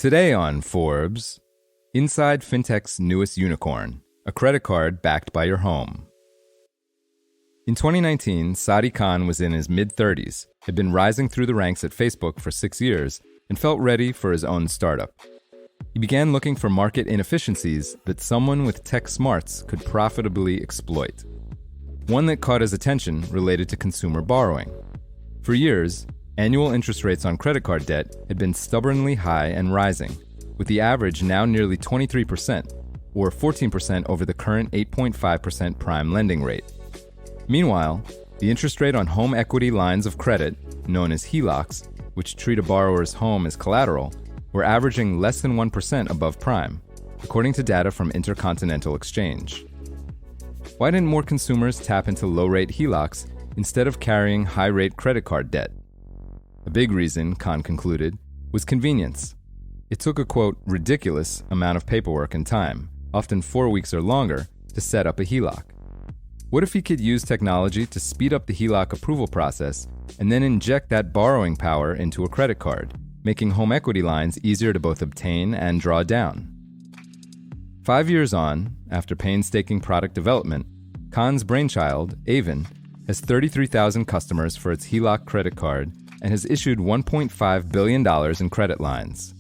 Today on Forbes, inside Fintech's newest unicorn, a credit card backed by your home. In 2019, Sadi Khan was in his mid-30s, had been rising through the ranks at Facebook for 6 years, and felt ready for his own startup. He began looking for market inefficiencies that someone with tech smarts could profitably exploit. One that caught his attention related to consumer borrowing. For years, annual interest rates on credit card debt had been stubbornly high and rising, with the average now nearly 23%, or 14% over the current 8.5% prime lending rate. Meanwhile, the interest rate on home equity lines of credit, known as HELOCs, which treat a borrower's home as collateral, were averaging less than 1% above prime, according to data from Intercontinental Exchange. Why didn't more consumers tap into low-rate HELOCs instead of carrying high-rate credit card debt? A big reason, Khan concluded, was convenience. It took a, quote, ridiculous amount of paperwork and time, often 4 weeks or longer, to set up a HELOC. What if he could use technology to speed up the HELOC approval process and then inject that borrowing power into a credit card, making home equity lines easier to both obtain and draw down? 5 years on, after painstaking product development, Khan's brainchild, Aven, has 33,000 customers for its HELOC credit card and has issued $1.5 billion in credit lines.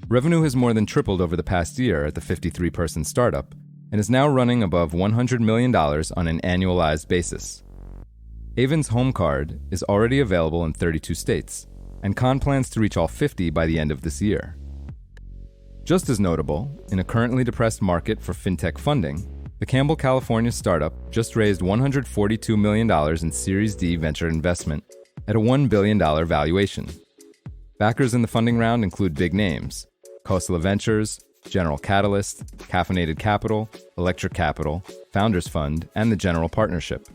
Revenue has more than tripled over the past year at the 53-person startup and is now running above $100 million on an annualized basis. Aven's home card is already available in 32 states, and Khan plans to reach all 50 by the end of this year. Just as notable, in a currently depressed market for fintech funding, the Campbell, California startup just raised $142 million in Series D venture investment at a $1 billion valuation. Backers in the funding round include big names: Khosla Ventures, General Catalyst, Caffeinated Capital, Electric Capital, Founders Fund, and the General Partnership.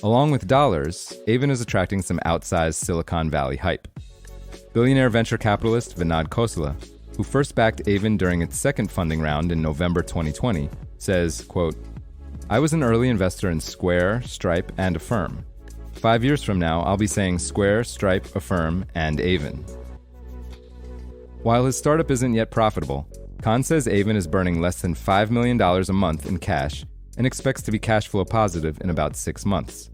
Along with dollars, Aven is attracting some outsized Silicon Valley hype. Billionaire venture capitalist Vinod Khosla, who first backed Aven during its second funding round in November 2020, says, quote, "I was an early investor in Square, Stripe, and Affirm. 5 years from now, I'll be saying Square, Stripe, Affirm, and Aven." While his startup isn't yet profitable, Khan says Aven is burning less than $5 million a month in cash and expects to be cash flow positive in about 6 months.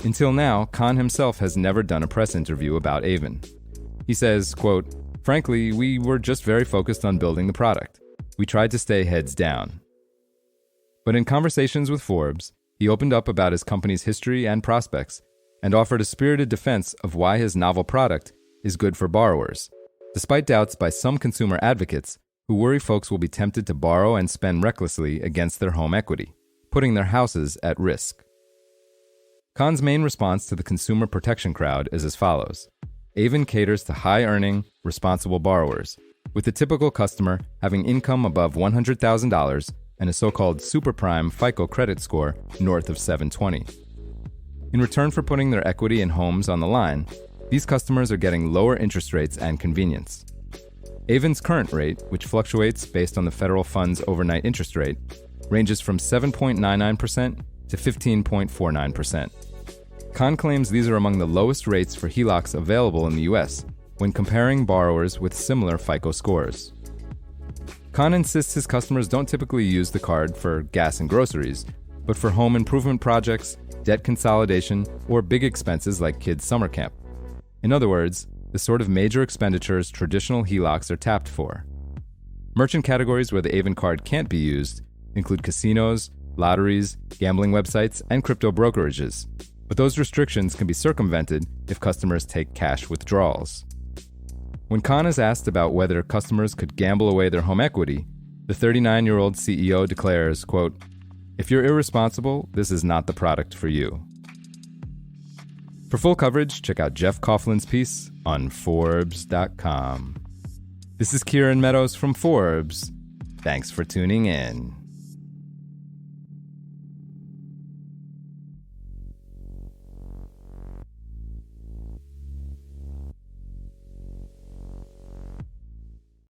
Until now, Khan himself has never done a press interview about Aven. He says, quote, "Frankly, we were just very focused on building the product. We tried to stay heads down." But in conversations with Forbes, he opened up about his company's history and prospects and offered a spirited defense of why his novel product is good for borrowers, despite doubts by some consumer advocates who worry folks will be tempted to borrow and spend recklessly against their home equity, putting their houses at risk. Khan's main response to the consumer protection crowd is as follows. Aven caters to high-earning, responsible borrowers, with the typical customer having income above $100,000 and a so-called super prime FICO credit score north of 720. In return for putting their equity in homes on the line, these customers are getting lower interest rates and convenience. Aven's current rate, which fluctuates based on the federal fund's overnight interest rate, ranges from 7.99% to 15.49%. Khan claims these are among the lowest rates for HELOCs available in the US when comparing borrowers with similar FICO scores. Khan insists his customers don't typically use the card for gas and groceries, but for home improvement projects, debt consolidation, or big expenses like kids' summer camp. In other words, the sort of major expenditures traditional HELOCs are tapped for. Merchant categories where the Aven card can't be used include casinos, lotteries, gambling websites, and crypto brokerages, but those restrictions can be circumvented if customers take cash withdrawals. When Khan is asked about whether customers could gamble away their home equity, the 39-year-old CEO declares, quote, "If you're irresponsible, this is not the product for you." For full coverage, check out Jeff Coughlin's piece on Forbes.com. This is Kieran Meadows from Forbes. Thanks for tuning in.